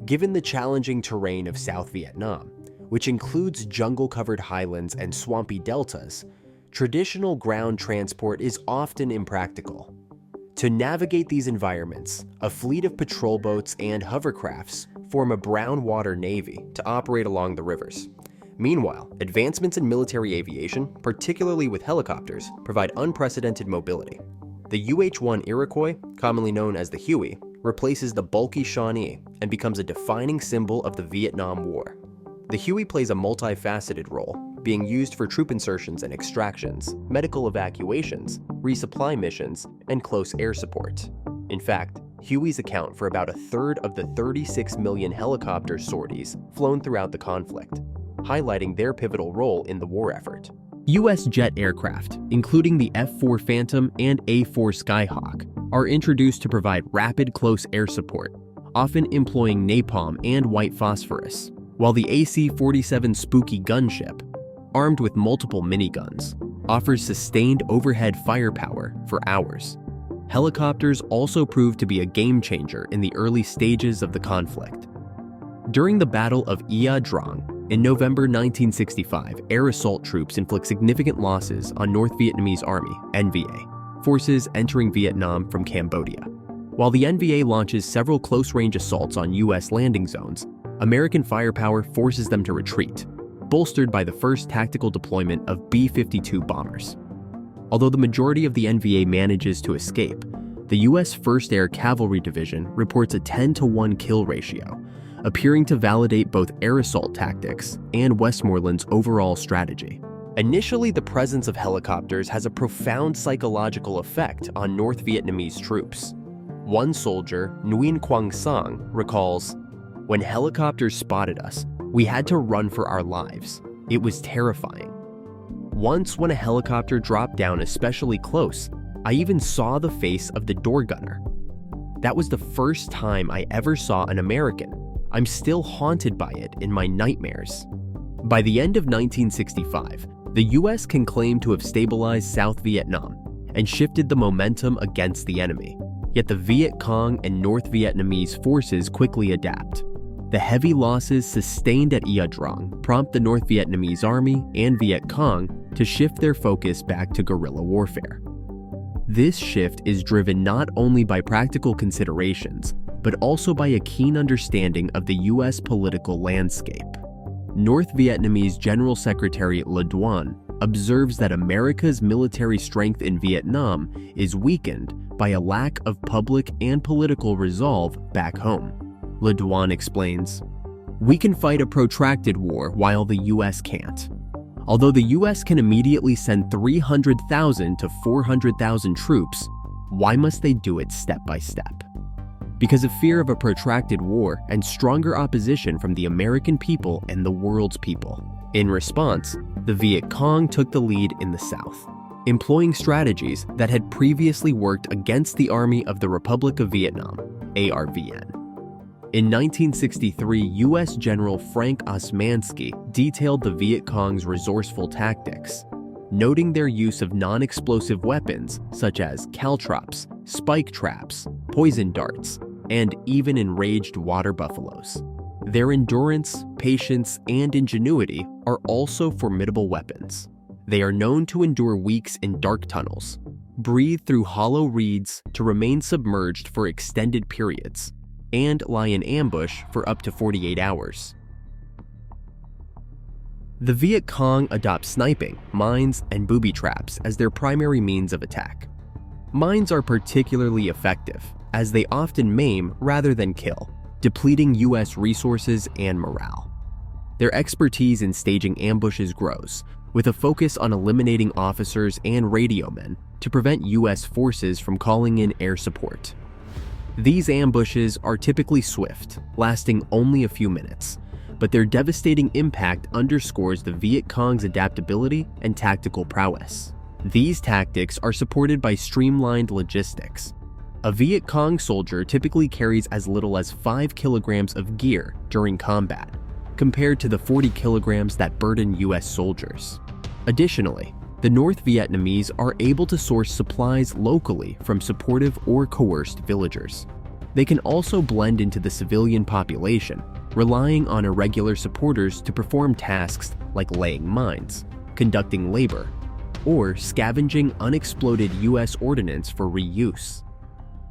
Given the challenging terrain of South Vietnam, which includes jungle-covered highlands and swampy deltas, traditional ground transport is often impractical. To navigate these environments, a fleet of patrol boats and hovercrafts form a brown water navy to operate along the rivers. Meanwhile, advancements in military aviation, particularly with helicopters, provide unprecedented mobility. The UH-1 Iroquois, commonly known as the Huey, replaces the bulky Shawnee and becomes a defining symbol of the Vietnam War. The Huey plays a multifaceted role, being used for troop insertions and extractions, medical evacuations, resupply missions, and close air support. In fact, Hueys account for about a third of the 36 million helicopter sorties flown throughout the conflict, highlighting their pivotal role in the war effort. US jet aircraft, including the F-4 Phantom and A-4 Skyhawk, are introduced to provide rapid close air support, often employing napalm and white phosphorus, while the AC-47 Spooky gunship, armed with multiple miniguns, offers sustained overhead firepower for hours. Helicopters also proved to be a game-changer in the early stages of the conflict. During the Battle of Ia Drang in November 1965, air assault troops inflict significant losses on North Vietnamese Army (NVA) forces entering Vietnam from Cambodia. While the NVA launches several close-range assaults on US landing zones, American firepower forces them to retreat, bolstered by the first tactical deployment of B-52 bombers. Although the majority of the NVA manages to escape, the US 1st Air Cavalry Division reports a 10-to-1 kill ratio, appearing to validate both air assault tactics and Westmoreland's overall strategy. Initially, the presence of helicopters has a profound psychological effect on North Vietnamese troops. One soldier, Nguyen Quang Sang, recalls, "When helicopters spotted us, we had to run for our lives. It was terrifying. Once when a helicopter dropped down especially close, I even saw the face of the door gunner. That was the first time I ever saw an American. I'm still haunted by it in my nightmares." By the end of 1965, the US can claim to have stabilized South Vietnam and shifted the momentum against the enemy. Yet the Viet Cong and North Vietnamese forces quickly adapt. The heavy losses sustained at Ia Drang prompt the North Vietnamese Army and Viet Cong to shift their focus back to guerrilla warfare. This shift is driven not only by practical considerations, but also by a keen understanding of the US political landscape. North Vietnamese General Secretary Le Duan observes that America's military strength in Vietnam is weakened by a lack of public and political resolve back home. Le Duan explains, "We can fight a protracted war while the US can't. Although the US can immediately send 300,000 to 400,000 troops, why must they do it step by step?" because of fear of a protracted war and stronger opposition from the American people and the world's people. In response, the Viet Cong took the lead in the South, employing strategies that had previously worked against the Army of the Republic of Vietnam, ARVN. In 1963, U.S. General Frank Osmansky detailed the Viet Cong's resourceful tactics, noting their use of non-explosive weapons such as caltrops, spike traps, poison darts, and even enraged water buffaloes. Their endurance, patience, and ingenuity are also formidable weapons. They are known to endure weeks in dark tunnels, breathe through hollow reeds to remain submerged for extended periods, and lie in ambush for up to 48 hours. The Viet Cong adopt sniping, mines, and booby traps as their primary means of attack. Mines are particularly effective, as they often maim rather than kill, depleting U.S. resources and morale. Their expertise in staging ambushes grows, with a focus on eliminating officers and radio men to prevent U.S. forces from calling in air support. These ambushes are typically swift, lasting only a few minutes, but their devastating impact underscores the Viet Cong's adaptability and tactical prowess. These tactics are supported by streamlined logistics. A Viet Cong soldier typically carries as little as 5 kilograms of gear during combat, compared to the 40 kilograms that burden U.S. soldiers. Additionally, the North Vietnamese are able to source supplies locally from supportive or coerced villagers. They can also blend into the civilian population, relying on irregular supporters to perform tasks like laying mines, conducting labor, or scavenging unexploded U.S. ordnance for reuse.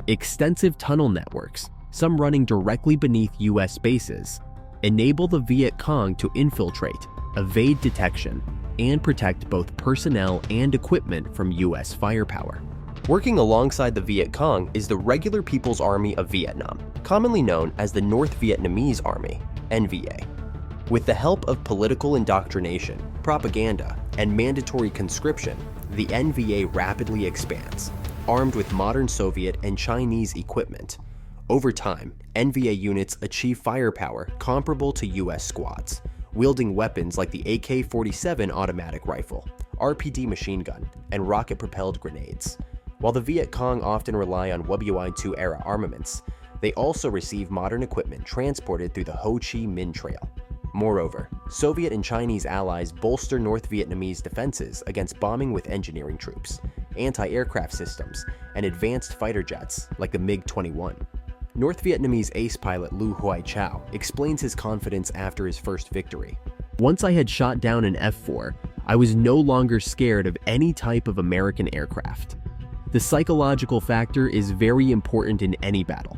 Extensive tunnel networks, some running directly beneath U.S. bases, enable the Viet Cong to infiltrate, evade detection, and protect both personnel and equipment from U.S. firepower. Working alongside the Viet Cong is the Regular People's Army of Vietnam, commonly known as the North Vietnamese Army, NVA. With the help of political indoctrination, propaganda, and mandatory conscription, the NVA rapidly expands, armed with modern Soviet and Chinese equipment. Over time, NVA units achieve firepower comparable to U.S. squads, wielding weapons like the AK-47 automatic rifle, RPD machine gun, and rocket-propelled grenades. While the Viet Cong often rely on WI-II era armaments, they also receive modern equipment transported through the Ho Chi Minh Trail. Moreover, Soviet and Chinese allies bolster North Vietnamese defenses against bombing with engineering troops, anti-aircraft systems, and advanced fighter jets like the MiG-21. North Vietnamese ace pilot Lu Huai Chau explains his confidence after his first victory. "Once I had shot down an F-4, I was no longer scared of any type of American aircraft. The psychological factor is very important in any battle.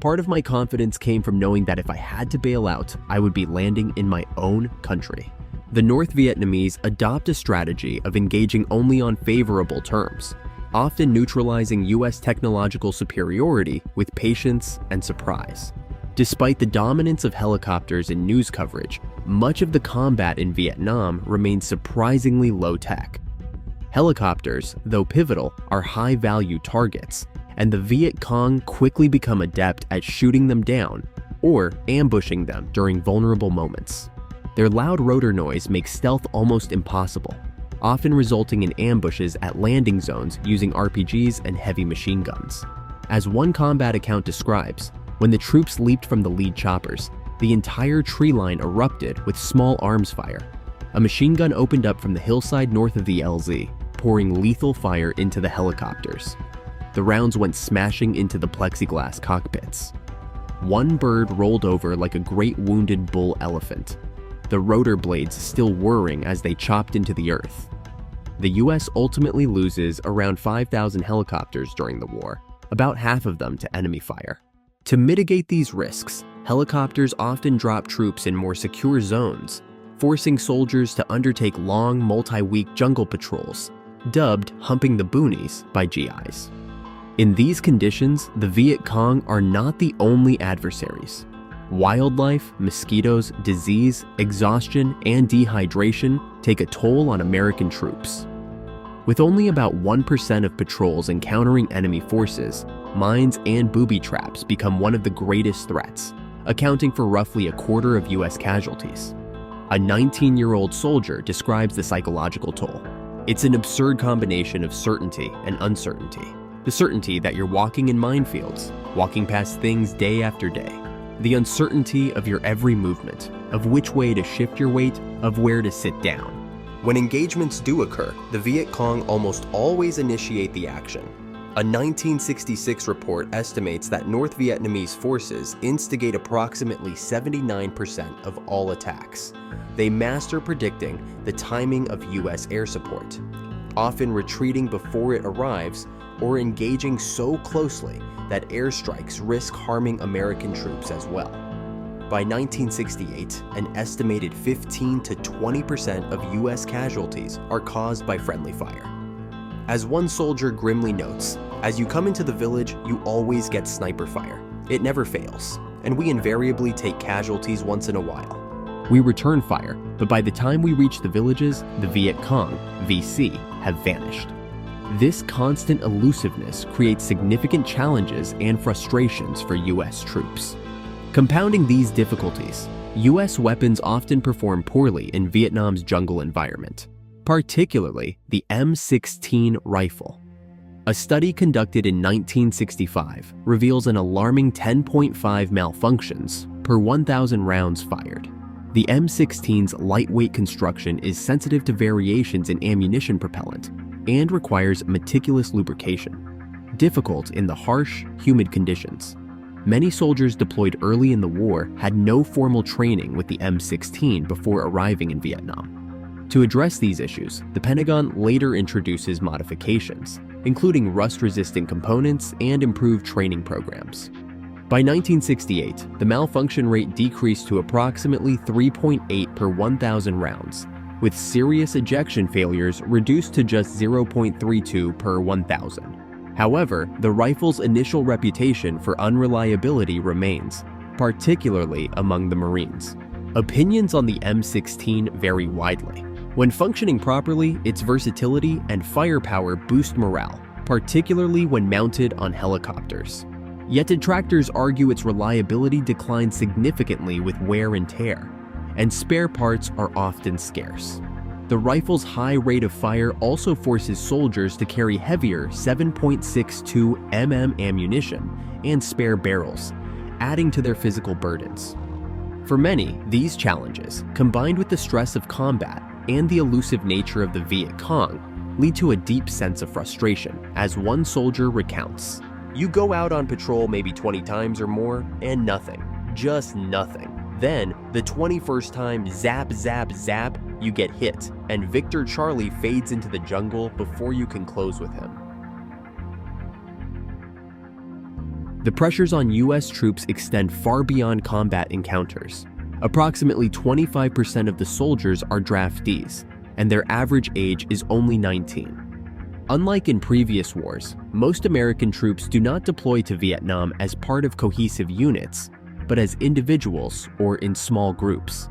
Part of my confidence came from knowing that if I had to bail out, I would be landing in my own country." The North Vietnamese adopt a strategy of engaging only on favorable terms, often neutralizing U.S. technological superiority with patience and surprise. Despite the dominance of helicopters in news coverage, much of the combat in Vietnam remains surprisingly low-tech. Helicopters, though pivotal, are high-value targets, and the Viet Cong quickly become adept at shooting them down or ambushing them during vulnerable moments. Their loud rotor noise makes stealth almost impossible, often resulting in ambushes at landing zones using RPGs and heavy machine guns. As one combat account describes, when the troops leaped from the lead choppers, the entire tree line erupted with small arms fire. A machine gun opened up from the hillside north of the LZ, pouring lethal fire into the helicopters. The rounds went smashing into the plexiglass cockpits. One bird rolled over like a great wounded bull elephant, the rotor blades still whirring as they chopped into the earth. The US ultimately loses around 5,000 helicopters during the war, about half of them to enemy fire. To mitigate these risks, helicopters often drop troops in more secure zones, forcing soldiers to undertake long, multi-week jungle patrols, dubbed humping the boonies by GIs. In these conditions, the Viet Cong are not the only adversaries. Wildlife, mosquitoes, disease, exhaustion, and dehydration take a toll on American troops. With only about 1% of patrols encountering enemy forces, mines and booby traps become one of the greatest threats, accounting for roughly a quarter of US casualties. A 19-year-old soldier describes the psychological toll. It's an absurd combination of certainty and uncertainty. The certainty that you're walking in minefields, walking past things day after day. The uncertainty of your every movement, of which way to shift your weight, of where to sit down. When engagements do occur, the Viet Cong almost always initiate the action. A 1966 report estimates that North Vietnamese forces instigate approximately 79% of all attacks. They master predicting the timing of US air support, often retreating before it arrives or engaging so closely that airstrikes risk harming American troops as well. By 1968, an estimated 15 to 20% of US casualties are caused by friendly fire. As one soldier grimly notes, "As you come into the village, you always get sniper fire. It never fails, and we invariably take casualties once in a while. We return fire, but by the time we reach the villages, the Viet Cong, VC, have vanished." This constant elusiveness creates significant challenges and frustrations for US troops. Compounding these difficulties, US weapons often perform poorly in Vietnam's jungle environment, particularly the M16 rifle. A study conducted in 1965 reveals an alarming 10.5 malfunctions per 1,000 rounds fired. The M16's lightweight construction is sensitive to variations in ammunition propellant and requires meticulous lubrication, difficult in the harsh, humid conditions. Many soldiers deployed early in the war had no formal training with the M16 before arriving in Vietnam. To address these issues, the Pentagon later introduces modifications, including rust-resistant components and improved training programs. By 1968, the malfunction rate decreased to approximately 3.8 per 1,000 rounds, with serious ejection failures reduced to just 0.32 per 1,000. However, the rifle's initial reputation for unreliability remains, particularly among the Marines. Opinions on the M16 vary widely. When functioning properly, its versatility and firepower boost morale, particularly when mounted on helicopters. Yet detractors argue its reliability declines significantly with wear and tear, and spare parts are often scarce. The rifle's high rate of fire also forces soldiers to carry heavier 7.62 mm ammunition and spare barrels, adding to their physical burdens. For many, these challenges, combined with the stress of combat and the elusive nature of the Viet Cong, lead to a deep sense of frustration, as one soldier recounts. "You go out on patrol maybe 20 times or more, and nothing. Just nothing. Then, the 21st time, zap, zap, zap, you get hit, and Victor Charlie fades into the jungle before you can close with him." The pressures on US troops extend far beyond combat encounters. Approximately 25% of the soldiers are draftees, and their average age is only 19. Unlike in previous wars, most American troops do not deploy to Vietnam as part of cohesive units, but as individuals or in small groups.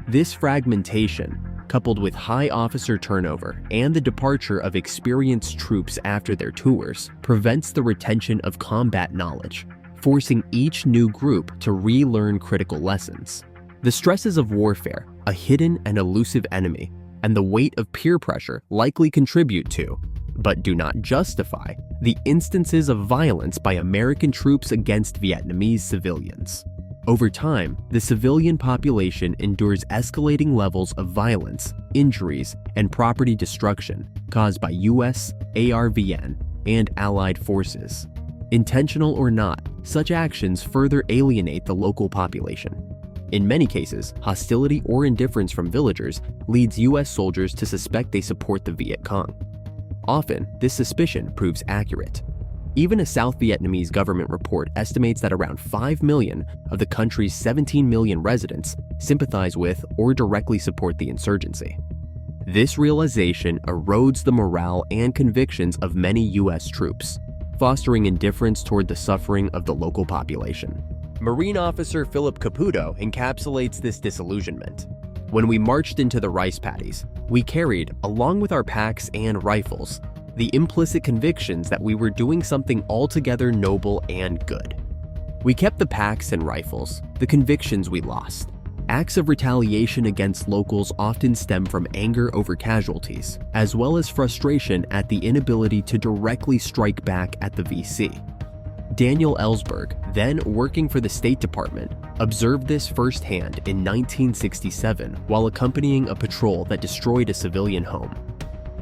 This fragmentation, coupled with high officer turnover and the departure of experienced troops after their tours, prevents the retention of combat knowledge, forcing each new group to relearn critical lessons. The stresses of warfare, a hidden and elusive enemy, and the weight of peer pressure likely contribute to, but do not justify, the instances of violence by American troops against Vietnamese civilians. Over time, the civilian population endures escalating levels of violence, injuries, and property destruction caused by US, ARVN, and allied forces. Intentional or not, such actions further alienate the local population. In many cases, hostility or indifference from villagers leads US soldiers to suspect they support the Viet Cong. Often, this suspicion proves accurate. Even a South Vietnamese government report estimates that around 5 million of the country's 17 million residents sympathize with or directly support the insurgency. This realization erodes the morale and convictions of many US troops, fostering indifference toward the suffering of the local population. Marine officer Philip Caputo encapsulates this disillusionment. "When we marched into the rice paddies, we carried, along with our packs and rifles, the implicit convictions that we were doing something altogether noble and good. We kept the packs and rifles, the convictions we lost. Acts of retaliation against locals often stem from anger over casualties, as well as frustration at the inability to directly strike back at the VC. Daniel Ellsberg, then working for the State Department, observed this firsthand in 1967 while accompanying a patrol that destroyed a civilian home.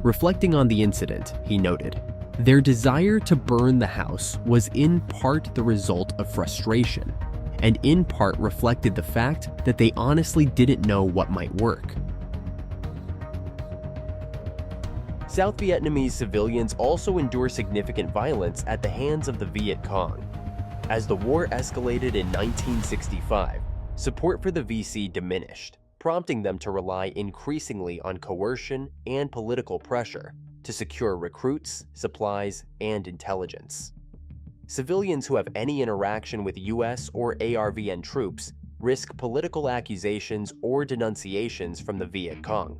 Reflecting on the incident, he noted, "Their desire to burn the house was in part the result of frustration, and in part reflected the fact that they honestly didn't know what might work." South Vietnamese civilians also endure significant violence at the hands of the Viet Cong. As the war escalated in 1965, support for the VC diminished, prompting them to rely increasingly on coercion and political pressure to secure recruits, supplies, and intelligence. Civilians who have any interaction with US or ARVN troops risk political accusations or denunciations from the Viet Cong.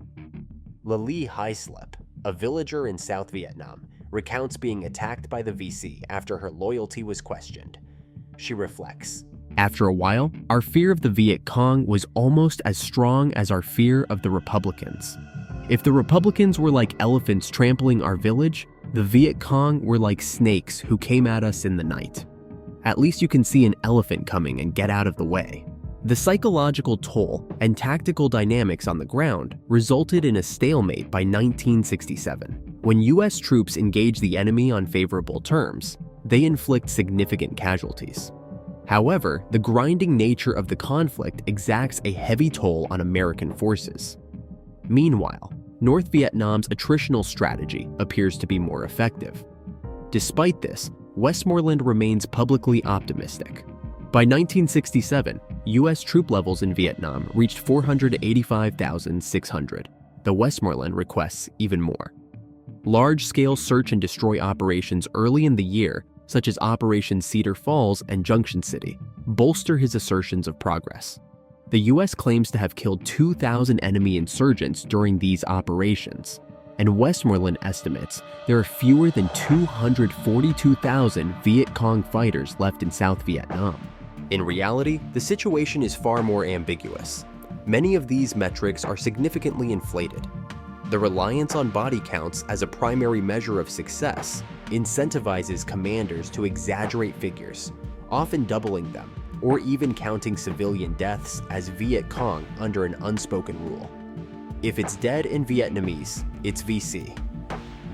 Lali Haislip, a villager in South Vietnam, recounts being attacked by the VC after her loyalty was questioned. She reflects, "After a while, our fear of the Viet Cong was almost as strong as our fear of the Republicans. If the Republicans were like elephants trampling our village, the Viet Cong were like snakes who came at us in the night. At least you can see an elephant coming and get out of the way." The psychological toll and tactical dynamics on the ground resulted in a stalemate by 1967. When US troops engage the enemy on favorable terms, they inflict significant casualties. However, the grinding nature of the conflict exacts a heavy toll on American forces. Meanwhile, North Vietnam's attritional strategy appears to be more effective. Despite this, Westmoreland remains publicly optimistic. By 1967, US troop levels in Vietnam reached 485,600. The Westmoreland requests even more. Large-scale search and destroy operations early in the year, such as Operation Cedar Falls and Junction City, bolster his assertions of progress. The US claims to have killed 2,000 enemy insurgents during these operations, and Westmoreland estimates there are fewer than 242,000 Viet Cong fighters left in South Vietnam. In reality, the situation is far more ambiguous. Many of these metrics are significantly inflated. The reliance on body counts as a primary measure of success incentivizes commanders to exaggerate figures, often doubling them, or even counting civilian deaths as Viet Cong under an unspoken rule. If it's dead in Vietnamese, it's VC.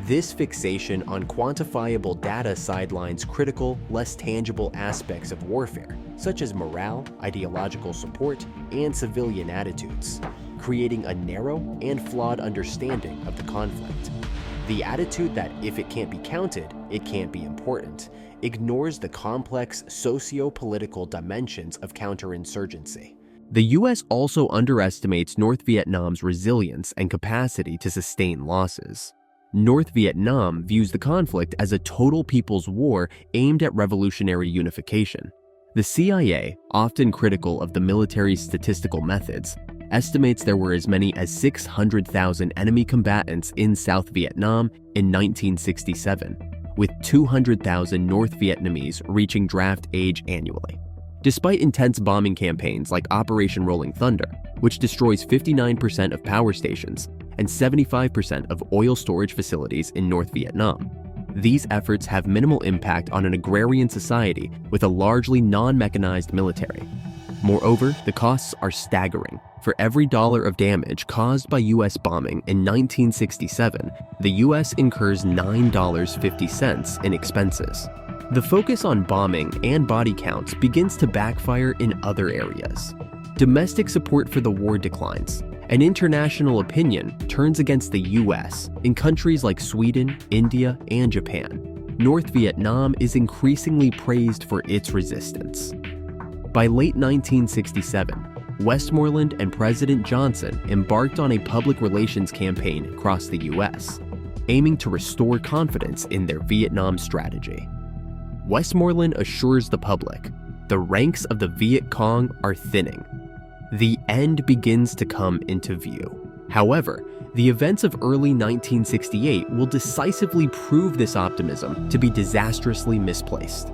This fixation on quantifiable data sidelines critical, less tangible aspects of warfare, such as morale, ideological support, and civilian attitudes, creating a narrow and flawed understanding of the conflict. The attitude that if it can't be counted, it can't be important, ignores the complex socio-political dimensions of counterinsurgency. The US also underestimates North Vietnam's resilience and capacity to sustain losses. North Vietnam views the conflict as a total people's war aimed at revolutionary unification. The CIA, often critical of the military's statistical methods, estimates there were as many as 600,000 enemy combatants in South Vietnam in 1967, with 200,000 North Vietnamese reaching draft age annually. Despite intense bombing campaigns like Operation Rolling Thunder, which destroys 59% of power stations and 75% of oil storage facilities in North Vietnam, these efforts have minimal impact on an agrarian society with a largely non-mechanized military. Moreover, the costs are staggering. For every dollar of damage caused by US bombing in 1967, the US incurs $9.50 in expenses. The focus on bombing and body counts begins to backfire in other areas. Domestic support for the war declines, and international opinion turns against the US in countries like Sweden, India, and Japan. North Vietnam is increasingly praised for its resistance. By late 1967, Westmoreland and President Johnson embarked on a public relations campaign across the US, aiming to restore confidence in their Vietnam strategy. Westmoreland assures the public, the ranks of the Viet Cong are thinning. The end begins to come into view. However, The events of early 1968 will decisively prove this optimism to be disastrously misplaced.